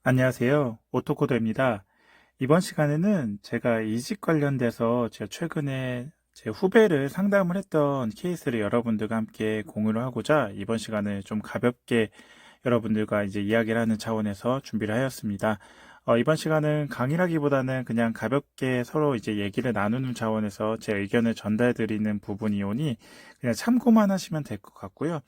안녕하세요. 오토코더입니다. 이번 시간에는 제가 이직 관련돼서 제가 최근에 제 후배를 상담을 했던 케이스를 여러분들과 함께 공유를 하고자 이번 시간을 좀 가볍게 여러분들과 이제 이야기를 하는 차원에서 준비를 하였습니다. 이번 시간은 강의라기보다는 그냥 가볍게 서로 이제 얘기를 나누는 차원에서 제 의견을 전달드리는 부분이오니 그냥 참고만 하시면 될 것 같고요.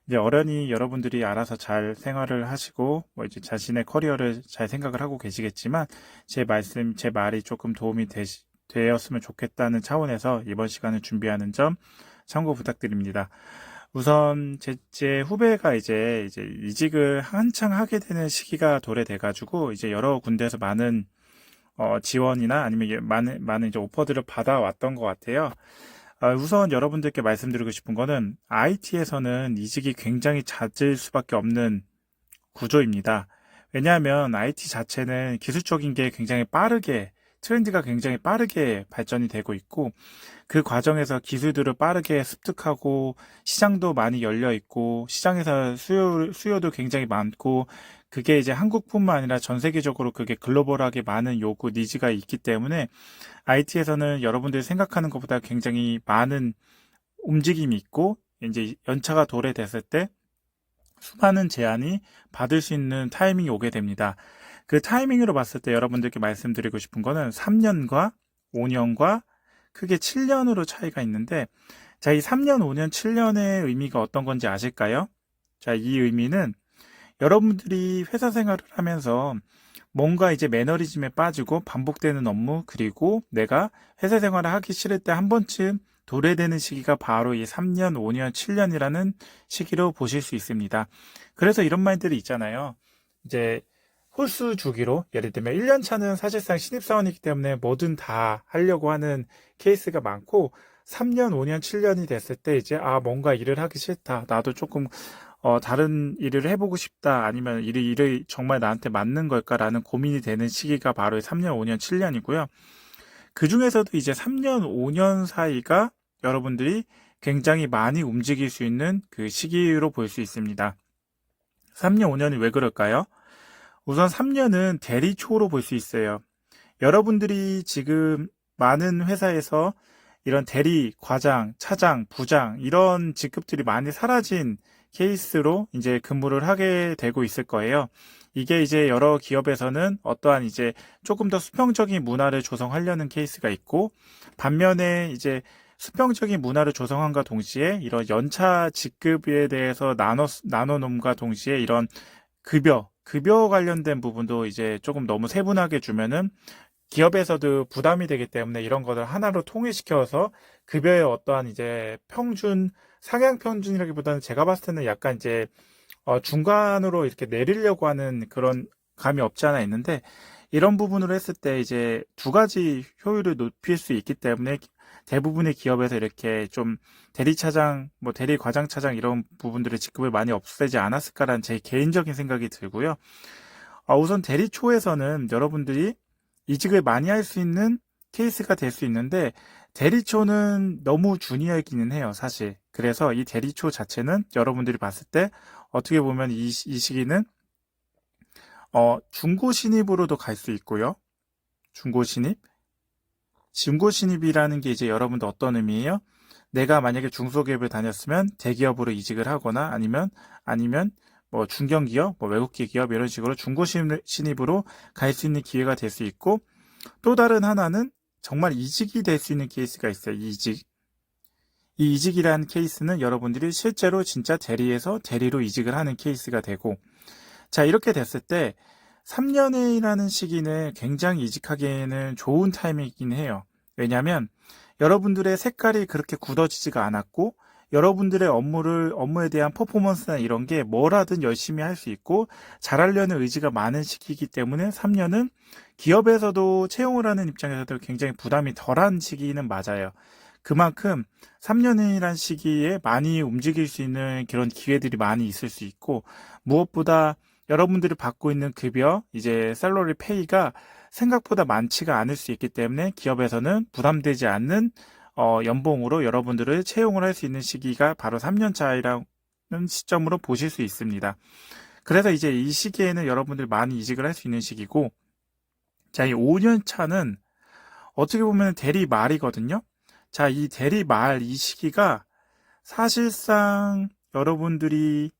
이제 어련히 여러분들이 알아서 잘 생활을 하시고 뭐 이제 자신의 커리어를 잘 생각을 하고 계시겠지만 제 말이 조금 도움이 되었으면 좋겠다는 차원에서 이번 시간을 준비하는 점 참고 부탁드립니다. 우선 제 후배가 이제 이직을 한창 하게 되는 시기가 도래돼 가지고 이제 여러 군데에서 많은 지원이나 아니면 많은 이제 오퍼들을 받아왔던 것 같아요. 우선 여러분들께 말씀드리고 싶은 거는 IT에서는 이직이 굉장히 잦을 수밖에 없는 구조입니다. 왜냐하면 IT 자체는 기술적인 게 굉장히 빠르게 트렌드가 굉장히 빠르게 발전이 되고 있고 그 과정에서 기술들을 빠르게 습득하고 시장도 많이 열려 있고 시장에서 수요도 굉장히 많고 그게 이제 한국뿐만 아니라 전 세계적으로 그게 글로벌하게 많은 요구 니즈가 있기 때문에 IT에서는 여러분들이 생각하는 것보다 굉장히 많은 움직임이 있고 이제 연차가 도래됐을 때 수많은 제안이 받을 수 있는 타이밍이 오게 됩니다. 그 타이밍으로 봤을 때 여러분들께 말씀드리고 싶은 거는 3년과 5년과 크게 7년으로 차이가 있는데 자, 이 3년, 5년, 7년의 의미가 어떤 건지 아실까요? 자, 이 의미는 여러분들이 회사 생활을 하면서 뭔가 이제 매너리즘에 빠지고 반복되는 업무 그리고 내가 회사 생활을 하기 싫을 때 한 번쯤 도래되는 시기가 바로 이 3년, 5년, 7년이라는 시기로 보실 수 있습니다. 그래서 이런 말들이 있잖아요. 이제 홀수 주기로 예를 들면 1년 차는 사실상 신입사원이기 때문에 뭐든 다 하려고 하는 케이스가 많고 3년, 5년, 7년이 됐을 때 이제 뭔가 일을 하기 싫다. 나도 조금 다른 일을 해보고 싶다. 아니면 일이 정말 나한테 맞는 걸까라는 고민이 되는 시기가 바로 3년, 5년, 7년이고요. 그 중에서도 이제 3년, 5년 사이가 여러분들이 굉장히 많이 움직일 수 있는 그 시기로 볼 수 있습니다. 3년, 5년이 왜 그럴까요? 우선 3년은 대리초로 볼 수 있어요. 여러분들이 지금 많은 회사에서 이런 대리, 과장, 차장, 부장 이런 직급들이 많이 사라진 케이스로 이제 근무를 하게 되고 있을 거예요. 이게 이제 여러 기업에서는 어떠한 이제 조금 더 수평적인 문화를 조성하려는 케이스가 있고 반면에 이제 수평적인 문화를 조성함과 동시에 이런 연차 직급에 대해서 나눠놓음과 동시에 이런 급여 관련된 부분도 이제 조금 너무 세분하게 주면은 기업에서도 부담이 되기 때문에 이런 것을 하나로 통일시켜서 급여의 어떠한 이제 상향 평준이라기보다는 제가 봤을 때는 약간 이제 중간으로 이렇게 내리려고 하는 그런 감이 없지 않아 있는데 이런 부분으로 했을 때 이제 두 가지 효율을 높일 수 있기 때문에 대부분의 기업에서 이렇게 좀 대리차장, 뭐 대리과장차장 이런 부분들의 직급을 많이 없애지 않았을까라는 제 개인적인 생각이 들고요. 우선 대리초에서는 여러분들이 이직을 많이 할 수 있는 케이스가 될 수 있는데 대리초는 너무 주니어이기는 해요, 사실. 그래서 이 대리초 자체는 여러분들이 봤을 때 어떻게 보면 이 시기는 중고 신입으로도 갈 수 있고요. 중고 신입. 중고 신입이라는 게 이제 여러분들 어떤 의미예요? 내가 만약에 중소기업을 다녔으면 대기업으로 이직을 하거나 아니면 뭐 중견기업, 뭐 외국계 기업 이런 식으로 중고 신입으로 갈 수 있는 기회가 될 수 있고 또 다른 하나는 정말 이직이 될 수 있는 케이스가 있어요. 이 이직이라는 케이스는 여러분들이 실제로 진짜 대리에서 대리로 이직을 하는 케이스가 되고 자, 이렇게 됐을 때 3년이라는 시기는 굉장히 이직하기에는 좋은 타이밍이긴 해요. 왜냐하면 여러분들의 색깔이 그렇게 굳어지지가 않았고 여러분들의 업무에 대한 퍼포먼스나 이런 게 뭘 하든 열심히 할 수 있고 잘하려는 의지가 많은 시기이기 때문에 3년은 기업에서도 채용을 하는 입장에서도 굉장히 부담이 덜한 시기는 맞아요. 그만큼 3년이란 시기에 많이 움직일 수 있는 그런 기회들이 많이 있을 수 있고 무엇보다 여러분들이 받고 있는 급여, 이제 셀러리 페이가 생각보다 많지가 않을 수 있기 때문에 기업에서는 부담되지 않는 연봉으로 여러분들을 채용을 할 수 있는 시기가 바로 3년 차이라는 시점으로 보실 수 있습니다. 그래서 이제 이 시기에는 여러분들이 많이 이직을 할 수 있는 시기고, 자, 이 5년 차는 어떻게 보면 대리 말이거든요. 자, 이 대리 말 이 시기가 사실상 여러분들이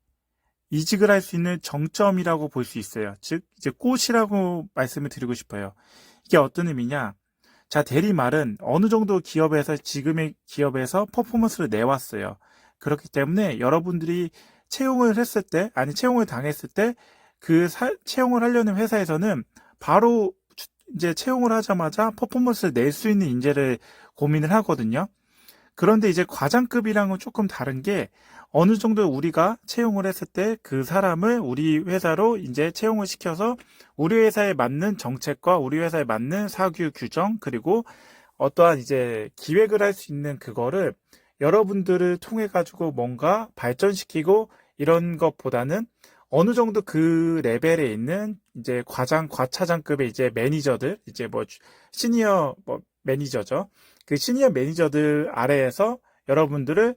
이직을 할 수 있는 정점이라고 볼 수 있어요. 즉, 이제 꽃이라고 말씀을 드리고 싶어요. 이게 어떤 의미냐? 자, 대리 말은 어느 정도 기업에서, 지금의 기업에서 퍼포먼스를 내왔어요. 그렇기 때문에 여러분들이 채용을 했을 때, 아니, 채용을 당했을 때, 채용을 하려는 회사에서는 바로 이제 채용을 하자마자 퍼포먼스를 낼 수 있는 인재를 고민을 하거든요. 그런데 이제 과장급이랑은 조금 다른 게 어느 정도 우리가 채용을 했을 때 그 사람을 우리 회사로 이제 채용을 시켜서 우리 회사에 맞는 정책과 우리 회사에 맞는 사규 규정 그리고 어떠한 이제 기획을 할 수 있는 그거를 여러분들을 통해 가지고 뭔가 발전시키고 이런 것보다는 어느 정도 그 레벨에 있는 이제 과차장급의 이제 매니저들, 이제 뭐 시니어 매니저죠. 그 시니어 매니저들 아래에서 여러분들을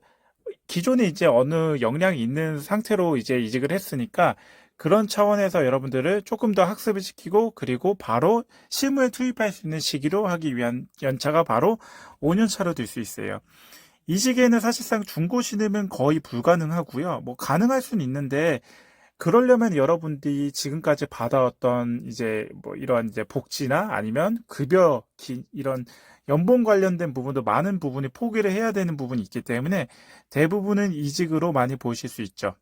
기존에 이제 어느 역량이 있는 상태로 이제 이직을 했으니까 그런 차원에서 여러분들을 조금 더 학습을 시키고 그리고 바로 실무에 투입할 수 있는 시기로 하기 위한 연차가 바로 5년 차로 될 수 있어요. 이 시기에는 사실상 중고 신임은 거의 불가능하고요. 뭐 가능할 수는 있는데 그러려면 여러분들이 지금까지 받아왔던 이제 뭐 이러한 이제 복지나 아니면 이런 연봉 관련된 부분도 많은 부분이 포기를 해야 되는 부분이 있기 때문에 대부분은 이직으로 많이 보실 수 있죠.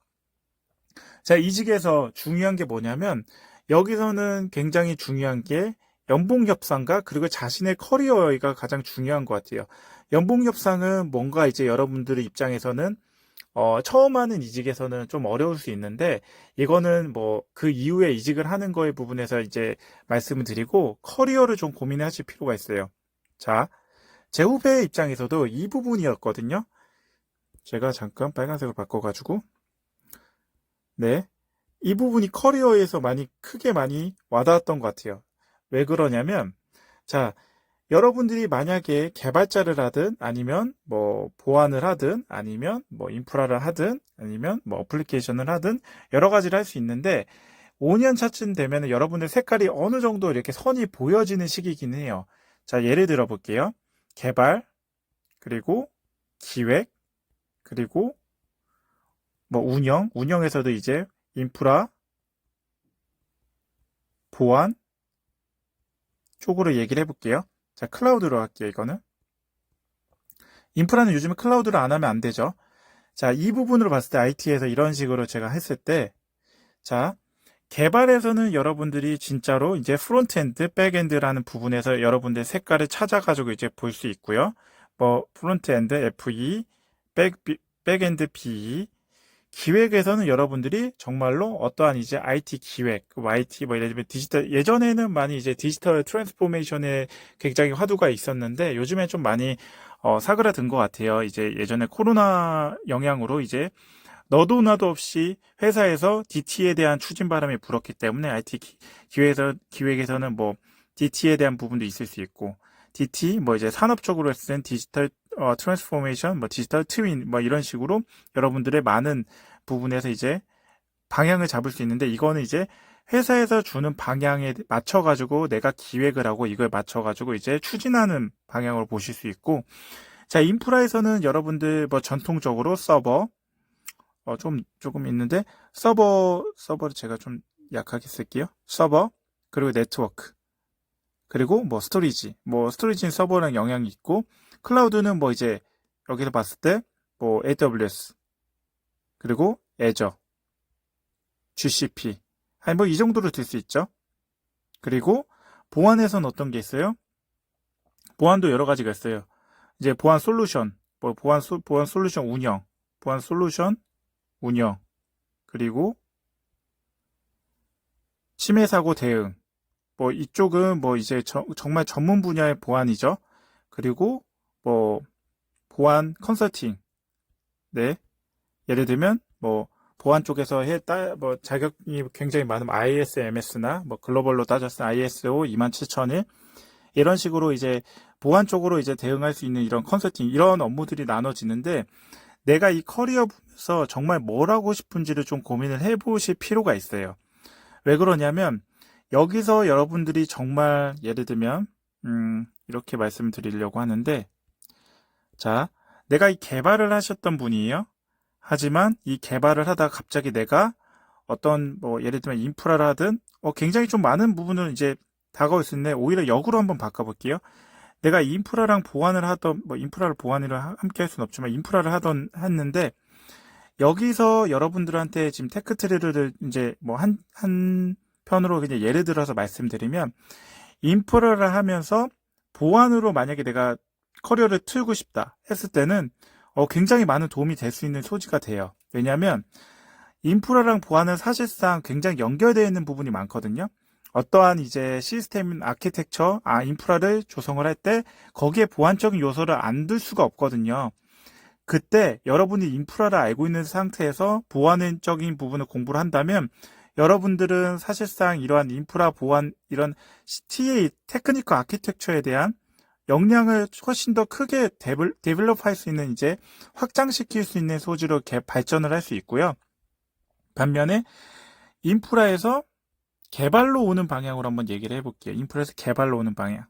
자, 이직에서 중요한 게 뭐냐면 여기서는 굉장히 중요한 게 연봉 협상과 그리고 자신의 커리어가 가장 중요한 것 같아요. 연봉 협상은 뭔가 이제 여러분들의 입장에서는 처음 하는 이직에서는 좀 어려울 수 있는데, 이거는 뭐, 그 이후에 이직을 하는 거에 부분에서 이제 말씀을 드리고, 커리어를 좀 고민하실 필요가 있어요. 자, 제 후배 입장에서도 이 부분이었거든요. 제가 잠깐 빨간색으로 바꿔가지고, 네. 이 부분이 커리어에서 크게 많이 와닿았던 것 같아요. 왜 그러냐면, 자, 여러분들이 만약에 개발자를 하든 아니면 뭐 보안을 하든 아니면 뭐 인프라를 하든 아니면 뭐 어플리케이션을 하든 여러 가지를 할 수 있는데 5년 차쯤 되면 여러분들 색깔이 어느 정도 이렇게 선이 보여지는 시기이긴 해요. 자, 예를 들어 볼게요. 개발, 그리고 기획, 그리고 뭐 운영에서도 이제 인프라, 보안 쪽으로 얘기를 해볼게요. 자, 클라우드로 할게요, 이거는. 인프라는 요즘에 클라우드를 안 하면 안 되죠. 자, 이 부분으로 봤을 때 IT에서 이런 식으로 제가 했을 때, 자, 개발에서는 여러분들이 진짜로 이제 프론트엔드, 백엔드라는 부분에서 여러분들 색깔을 찾아가지고 이제 볼 수 있고요. 뭐, 프론트엔드 FE, 백엔드 PE, 기획에서는 여러분들이 정말로 어떠한 이제 IT 기획, YT 뭐 예를 들면 디지털 예전에는 많이 이제 디지털 트랜스포메이션에 굉장히 화두가 있었는데 요즘에 좀 많이 사그라든 것 같아요. 이제 예전에 코로나 영향으로 이제 너도 나도 없이 회사에서 DT에 대한 추진 바람이 불었기 때문에 IT 기획에서는 뭐 DT에 대한 부분도 있을 수 있고 DT 뭐 이제 산업적으로 했을 땐 디지털 트랜스포메이션, 뭐 디지털 트윈, 뭐 이런 식으로 여러분들의 많은 부분에서 이제 방향을 잡을 수 있는데 이거는 이제 회사에서 주는 방향에 맞춰가지고 내가 기획을 하고 이걸 맞춰가지고 이제 추진하는 방향으로 보실 수 있고 자, 인프라에서는 여러분들 뭐 전통적으로 서버, 조금 있는데 서버를 제가 좀 약하게 쓸게요. 서버, 그리고 네트워크, 그리고 뭐 스토리지는 서버랑 영향이 있고 클라우드는 뭐 이제 여기서 봤을 때 뭐 AWS 그리고 Azure, GCP 아니 뭐 이 정도로 될 수 있죠. 그리고 보안에서는 어떤 게 있어요? 보안도 여러 가지가 있어요. 이제 보안 솔루션, 뭐 보안 솔루션 운영, 그리고 침해 사고 대응. 뭐 이쪽은 뭐 이제 정말 전문 분야의 보안이죠. 그리고 뭐 보안 컨설팅. 네. 예를 들면 뭐 보안 쪽에서 뭐 자격이 굉장히 많은 ISMS나 뭐 글로벌로 따졌을 ISO 27001 이런 식으로 이제 보안 쪽으로 이제 대응할 수 있는 이런 컨설팅 이런 업무들이 나눠지는데 내가 이 커리어 보면서 정말 뭘 하고 싶은지를 좀 고민을 해보실 필요가 있어요. 왜 그러냐면 여기서 여러분들이 정말 예를 들면 이렇게 말씀드리려고 하는데, 자, 내가 이 개발을 하셨던 분이에요. 하지만 이 개발을 하다가 갑자기 내가 어떤 뭐 예를 들면 인프라를 하든 굉장히 좀 많은 부분을 이제 다가올 수 있는데, 오히려 역으로 한번 바꿔볼게요. 내가 인프라랑 보안을 하던 뭐 인프라를 보안을 함께 할 수는 없지만 인프라를 하던 했는데, 여기서 여러분들한테 지금 테크트리를 이제 뭐 한 편으로 그냥 예를 들어서 말씀드리면, 인프라를 하면서 보안으로 만약에 내가 커리어를 틀고 싶다 했을 때는 굉장히 많은 도움이 될 수 있는 소지가 돼요. 왜냐하면 인프라랑 보안은 사실상 굉장히 연결되어 있는 부분이 많거든요. 어떠한 이제 시스템 아키텍처, 인프라를 조성을 할 때 거기에 보안적인 요소를 안 둘 수가 없거든요. 그때 여러분이 인프라를 알고 있는 상태에서 보안적인 부분을 공부를 한다면, 여러분들은 사실상 이러한 인프라 보안, 이런 TA, 테크니컬 아키텍처에 대한 역량을 훨씬 더 크게 데벨롭 할 수 있는, 이제 확장시킬 수 있는 소지로 발전을 할 수 있고요. 반면에 인프라에서 개발로 오는 방향으로 한번 얘기를 해볼게요. 인프라에서 개발로 오는 방향.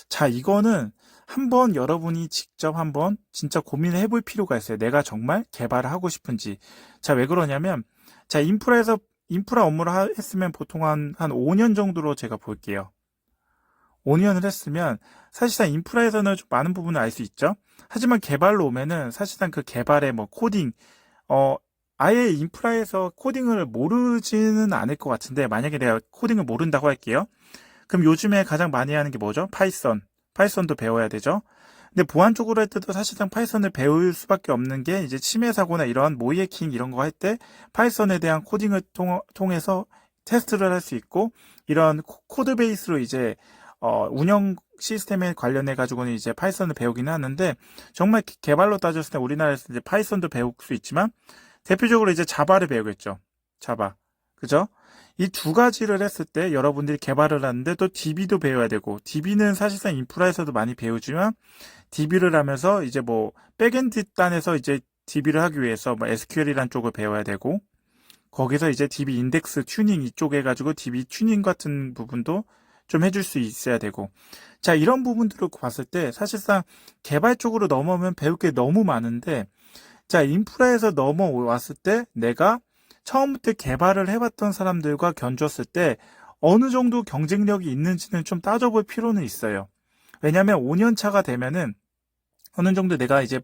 자, 이거는 한번 여러분이 직접 한번 진짜 고민을 해볼 필요가 있어요. 내가 정말 개발을 하고 싶은지. 자, 왜 그러냐면, 자, 인프라 업무를 했으면 보통 한 5년 정도로 제가 볼게요. 5년을 했으면 사실상 인프라에서는 좀 많은 부분을 알 수 있죠. 하지만 개발로 오면은 사실상 그 개발의 뭐 코딩, 아예 인프라에서 코딩을 모르지는 않을 것 같은데, 만약에 내가 코딩을 모른다고 할게요. 그럼 요즘에 가장 많이 하는 게 뭐죠? 파이썬도 배워야 되죠. 근데 보안 쪽으로 할 때도 사실상 파이썬을 배울 수밖에 없는 게, 이제 침해 사고나 이런 모의 해킹 이런 거 할 때 파이썬에 대한 코딩을 통해서 테스트를 할 수 있고, 이런 코드 베이스로 이제 운영 시스템에 관련해 가지고는 이제 파이썬을 배우기는 하는데, 정말 개발로 따졌을 때 우리나라에서 이제 파이썬도 배울 수 있지만 대표적으로 이제 자바를 배우겠죠. 자바. 그죠? 이 두 가지를 했을 때 여러분들이 개발을 하는데 또 DB도 배워야 되고, DB는 사실상 인프라에서도 많이 배우지만 DB를 하면서 이제 뭐 백엔드 단에서 이제 DB를 하기 위해서 뭐 SQL이란 쪽을 배워야 되고, 거기서 이제 DB 인덱스 튜닝 이쪽 해가지고 DB 튜닝 같은 부분도 좀 해줄 수 있어야 되고. 자, 이런 부분들을 봤을 때 사실상 개발 쪽으로 넘어오면 배울 게 너무 많은데, 자, 인프라에서 넘어왔을 때 내가 처음부터 개발을 해봤던 사람들과 견주었을 때 어느 정도 경쟁력이 있는지는 좀 따져볼 필요는 있어요. 왜냐하면 5년 차가 되면은 어느 정도 내가 이제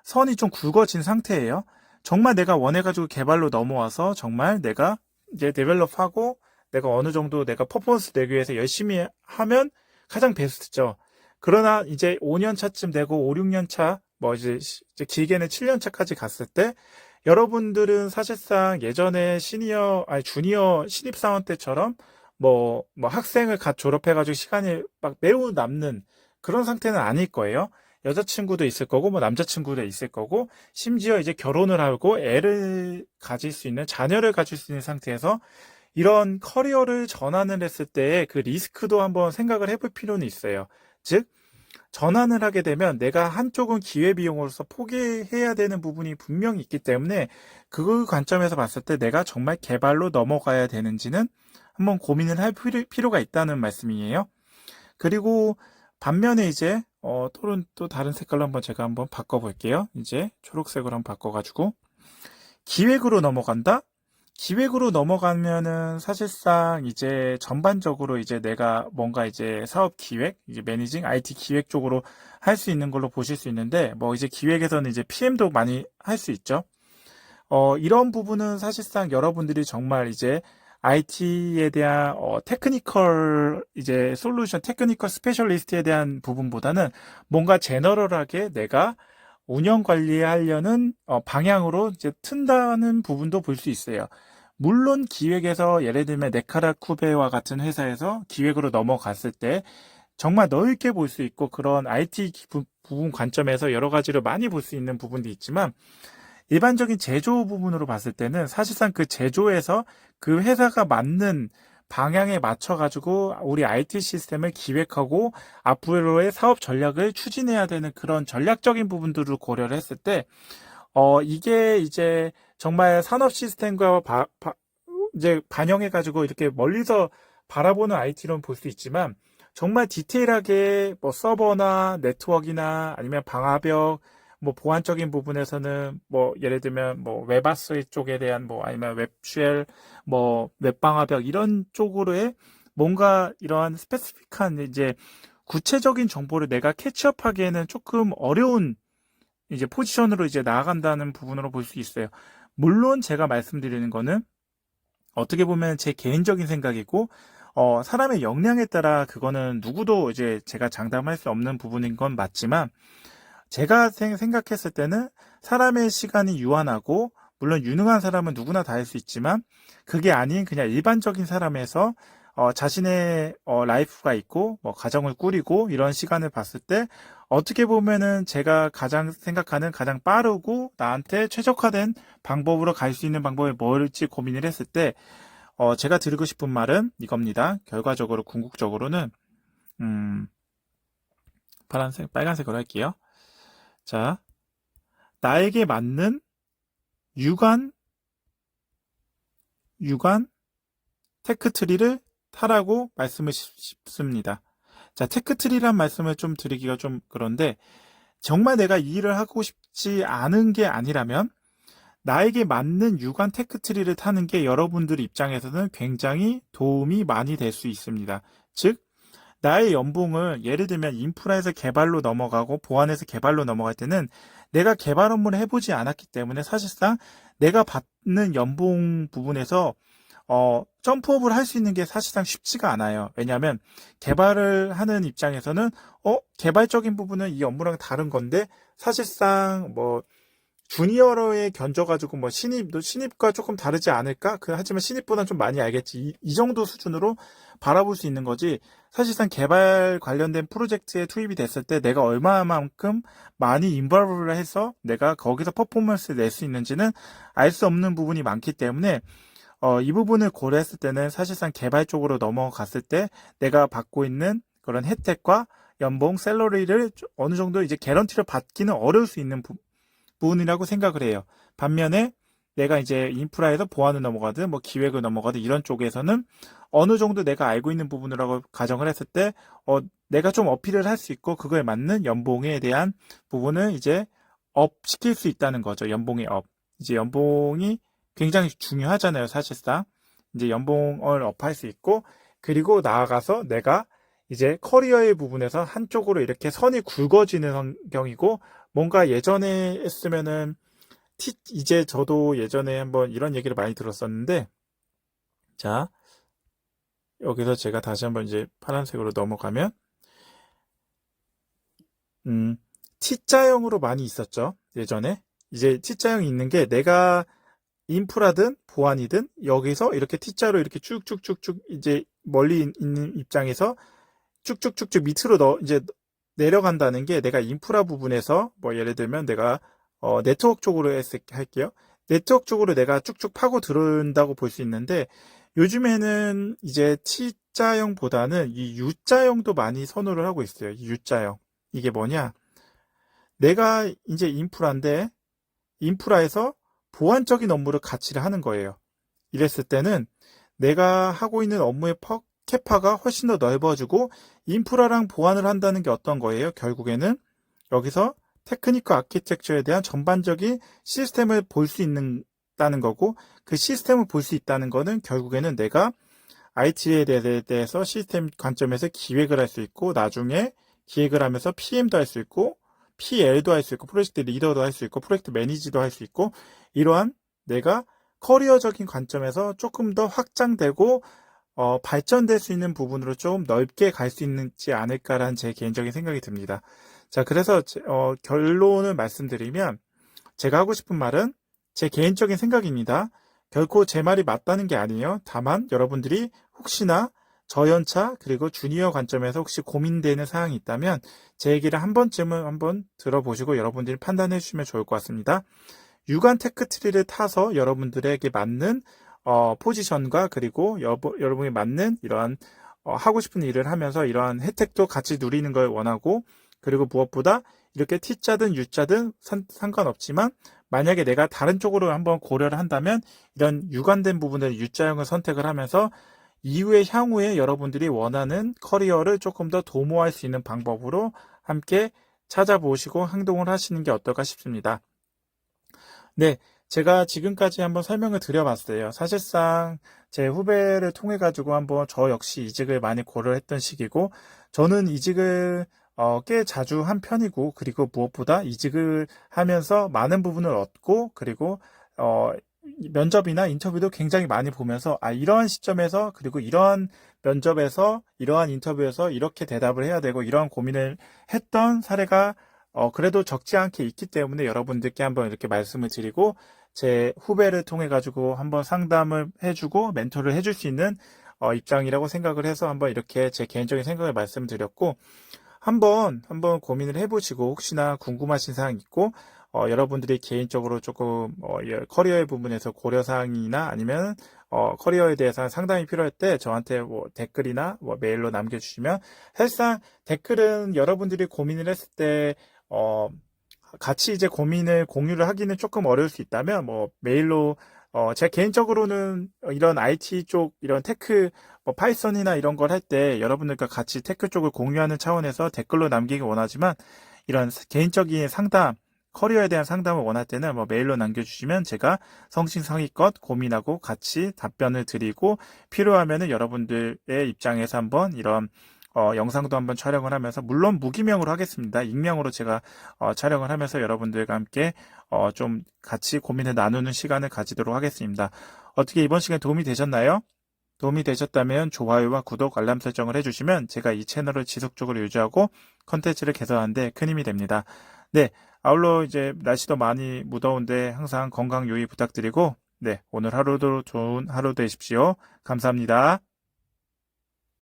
선이 좀 굵어진 상태예요. 정말 내가 원해가지고 개발로 넘어와서 정말 내가 이제 데벨롭하고 내가 어느 정도 내가 퍼포먼스 내기 위해서 열심히 하면 가장 베스트죠. 그러나 이제 5년 차쯤 되고 5, 6년 차, 뭐 이제 길게는 7년 차까지 갔을 때 여러분들은 사실상 예전에 주니어 신입사원 때처럼 뭐 학생을 갓 졸업해가지고 시간이 막 매우 남는 그런 상태는 아닐 거예요. 여자친구도 있을 거고, 뭐 남자친구도 있을 거고, 심지어 이제 결혼을 하고 애를 가질 수 있는, 자녀를 가질 수 있는 상태에서 이런 커리어를 전환을 했을 때의 그 리스크도 한번 생각을 해볼 필요는 있어요. 즉, 전환을 하게 되면 내가 한쪽은 기회비용으로서 포기해야 되는 부분이 분명히 있기 때문에, 그 관점에서 봤을 때 내가 정말 개발로 넘어가야 되는지는 한번 고민을 할 필요가 있다는 말씀이에요. 그리고 반면에 이제 또 다른 색깔로 제가 한번 바꿔볼게요. 이제 초록색으로 한번 바꿔가지고 기획으로 넘어간다? 기획으로 넘어가면은 사실상 이제 전반적으로 이제 내가 뭔가 이제 사업 기획, 이제 매니징, IT 기획 쪽으로 할 수 있는 걸로 보실 수 있는데, 뭐 이제 기획에서는 이제 PM도 많이 할 수 있죠. 이런 부분은 사실상 여러분들이 정말 이제 IT에 대한 테크니컬 이제 솔루션, 테크니컬 스페셜리스트에 대한 부분보다는 뭔가 제너럴하게 내가 운영 관리하려는 방향으로 이제 튼다는 부분도 볼 수 있어요. 물론 기획에서 예를 들면 네카라쿠베와 같은 회사에서 기획으로 넘어갔을 때 정말 넓게 볼 수 있고, 그런 IT 부분 관점에서 여러 가지로 많이 볼 수 있는 부분도 있지만, 일반적인 제조 부분으로 봤을 때는 사실상 그 제조에서 그 회사가 맞는 방향에 맞춰가지고 우리 IT 시스템을 기획하고 앞으로의 사업 전략을 추진해야 되는 그런 전략적인 부분들을 고려를 했을 때 이게 이제 정말 산업 시스템과 이제 반영해가지고 이렇게 멀리서 바라보는 IT로는 볼 수 있지만 정말 디테일하게 뭐 서버나 네트워크나 아니면 방화벽 뭐 보안적인 부분에서는 뭐 예를 들면 뭐 웹아스 쪽에 대한 뭐 아니면 웹쉘 뭐 웹방화벽 이런 쪽으로의 뭔가 이러한 스페시픽한 이제 구체적인 정보를 내가 캐치업하기에는 조금 어려운 이제 포지션으로 이제 나아간다는 부분으로 볼 수 있어요. 물론 제가 말씀드리는 거는 어떻게 보면 제 개인적인 생각이고, 사람의 역량에 따라 그거는 누구도 이제 제가 장담할 수 없는 부분인 건 맞지만, 제가 생각했을 때는 사람의 시간이 유한하고, 물론 유능한 사람은 누구나 다 할 수 있지만, 그게 아닌 그냥 일반적인 사람에서 자신의 라이프가 있고, 뭐 가정을 꾸리고 이런 시간을 봤을 때, 어떻게 보면은 제가 가장 생각하는 가장 빠르고 나한테 최적화된 방법으로 갈 수 있는 방법이 뭘지 고민을 했을 때, 제가 드리고 싶은 말은 이겁니다. 결과적으로, 궁극적으로는, 파란색, 빨간색으로 할게요. 자, 나에게 맞는 유관 테크트리를 타라고 말씀을 싶습니다. 자, 테크트리란 말씀을 좀 드리기가 좀 그런데, 정말 내가 이 일을 하고 싶지 않은 게 아니라면, 나에게 맞는 유관 테크트리를 타는 게 여러분들 입장에서는 굉장히 도움이 많이 될 수 있습니다. 즉, 나의 연봉을 예를 들면 인프라에서 개발로 넘어가고 보안에서 개발로 넘어갈 때는 내가 개발 업무를 해보지 않았기 때문에 사실상 내가 받는 연봉 부분에서 점프업을 할 수 있는 게 사실상 쉽지가 않아요. 왜냐하면 개발을 하는 입장에서는 개발적인 부분은 이 업무랑 다른 건데 사실상 뭐 주니어로에 견져가지고 뭐 신입과 조금 다르지 않을까? 하지만 신입보다는 좀 많이 알겠지. 이 정도 수준으로 바라볼 수 있는 거지. 사실상 개발 관련된 프로젝트에 투입이 됐을 때 내가 얼마만큼 많이 인벌브를 해서 내가 거기서 퍼포먼스를 낼 수 있는지는 알 수 없는 부분이 많기 때문에 이 부분을 고려했을 때는 사실상 개발 쪽으로 넘어갔을 때 내가 받고 있는 그런 혜택과 연봉, 샐러리를 어느 정도 이제 개런티를 받기는 어려울 수 있는 부분이라고 생각을 해요. 반면에 내가 이제 인프라에서 보안을 넘어가든 뭐 기획을 넘어가든 이런 쪽에서는 어느 정도 내가 알고 있는 부분이라고 가정을 했을 때 내가 좀 어필을 할 수 있고 그거에 맞는 연봉에 대한 부분을 이제 업 시킬 수 있다는 거죠. 연봉의 업. 이제 연봉이 굉장히 중요하잖아요. 사실상 이제 연봉을 업할 수 있고 그리고 나아가서 내가 이제 커리어의 부분에서 한쪽으로 이렇게 선이 굵어지는 환경이고 뭔가 예전에 했으면은 이제 저도 예전에 한번 이런 얘기를 많이 들었었는데 자 여기서 제가 다시 한번 이제 파란색으로 넘어가면 T자형으로 많이 있었죠. 예전에 이제 T자형이 있는 게 내가 인프라든 보안이든 여기서 이렇게 T자로 이렇게 쭉쭉쭉쭉 이제 멀리 있는 입장에서 쭉쭉쭉쭉 밑으로 이제 내려간다는 게 내가 인프라 부분에서 뭐 예를 들면 내가 네트워크 쪽으로 할게요. 네트워크 쪽으로 내가 쭉쭉 파고 들어온다고 볼 수 있는데 요즘에는 이제 T자형보다는 이 U자형도 많이 선호를 하고 있어요. 이 U자형. 이게 뭐냐? 내가 이제 인프라인데 인프라에서 보안적인 업무를 같이 하는 거예요. 이랬을 때는 내가 하고 있는 업무의 캐파가 훨씬 더 넓어지고 인프라랑 보안을 한다는 게 어떤 거예요? 결국에는 여기서 테크니컬 아키텍처에 대한 전반적인 시스템을 볼 수 있다는 거고 그 시스템을 볼 수 있다는 거는 결국에는 내가 IT에 대해서 시스템 관점에서 기획을 할 수 있고 나중에 기획을 하면서 PM도 할 수 있고 PL도 할 수 있고 프로젝트 리더도 할 수 있고 프로젝트 매니지도 할 수 있고 이러한 내가 커리어적인 관점에서 조금 더 확장되고 발전될 수 있는 부분으로 좀 넓게 갈 수 있지 않을까라는 제 개인적인 생각이 듭니다. 자, 그래서 결론을 말씀드리면 제가 하고 싶은 말은 제 개인적인 생각입니다. 결코 제 말이 맞다는 게 아니에요. 다만 여러분들이 혹시나 저연차 그리고 주니어 관점에서 혹시 고민되는 사항이 있다면 제 얘기를 한 번쯤은 한번 들어보시고 여러분들이 판단해 주시면 좋을 것 같습니다. 유관 테크트리를 타서 여러분들에게 맞는 포지션과 그리고 여러분이 맞는 이러한 하고 싶은 일을 하면서 이러한 혜택도 같이 누리는 걸 원하고 그리고 무엇보다 이렇게 T자든 U자든 상관없지만 만약에 내가 다른 쪽으로 한번 고려를 한다면 이런 유관된 부분을 U자형을 선택을 하면서 이후에 향후에 여러분들이 원하는 커리어를 조금 더 도모할 수 있는 방법으로 함께 찾아보시고 행동을 하시는 게 어떨까 싶습니다. 네, 제가 지금까지 한번 설명을 드려봤어요. 사실상 제 후배를 통해 가지고 한번 저 역시 이직을 많이 고려했던 시기고, 저는 이직을 꽤 자주 한 편이고, 그리고 무엇보다 이직을 하면서 많은 부분을 얻고, 그리고 면접이나 인터뷰도 굉장히 많이 보면서 이러한 시점에서, 그리고 이러한 면접에서, 이러한 인터뷰에서 이렇게 대답을 해야 되고, 이러한 고민을 했던 사례가 그래도 적지 않게 있기 때문에 여러분들께 한번 이렇게 말씀을 드리고, 제 후배를 통해 가지고 한번 상담을 해주고 멘토를 해줄 수 있는 입장이라고 생각을 해서 한번 이렇게 제 개인적인 생각을 말씀드렸고, 한번 고민을 해보시고 혹시나 궁금하신 사항 있고 여러분들이 개인적으로 조금 커리어의 부분에서 고려사항이나 아니면 커리어에 대해서 상담이 필요할 때 저한테 뭐 댓글이나 뭐 메일로 남겨주시면, 사실상 댓글은 여러분들이 고민을 했을 때 같이 이제 고민을 공유를 하기는 조금 어려울 수 있다면 뭐 메일로 제가 개인적으로는 이런 IT 쪽 이런 테크 뭐 파이썬이나 이런 걸 할 때 여러분들과 같이 테크 쪽을 공유하는 차원에서 댓글로 남기기 원하지만, 이런 개인적인 상담, 커리어에 대한 상담을 원할 때는 뭐 메일로 남겨주시면 제가 성심성의껏 고민하고 같이 답변을 드리고, 필요하면은 여러분들의 입장에서 한번 이런 영상도 한번 촬영을 하면서, 물론 무기명으로 하겠습니다. 익명으로 제가 촬영을 하면서 여러분들과 함께 좀 같이 고민을 나누는 시간을 가지도록 하겠습니다. 어떻게 이번 시간 도움이 되셨나요? 도움이 되셨다면 좋아요와 구독, 알람 설정을 해주시면 제가 이 채널을 지속적으로 유지하고 컨텐츠를 개선하는 데 큰 힘이 됩니다. 네, 아울러 이제 날씨도 많이 무더운데 항상 건강 유의 부탁드리고, 네, 오늘 하루도 좋은 하루 되십시오. 감사합니다.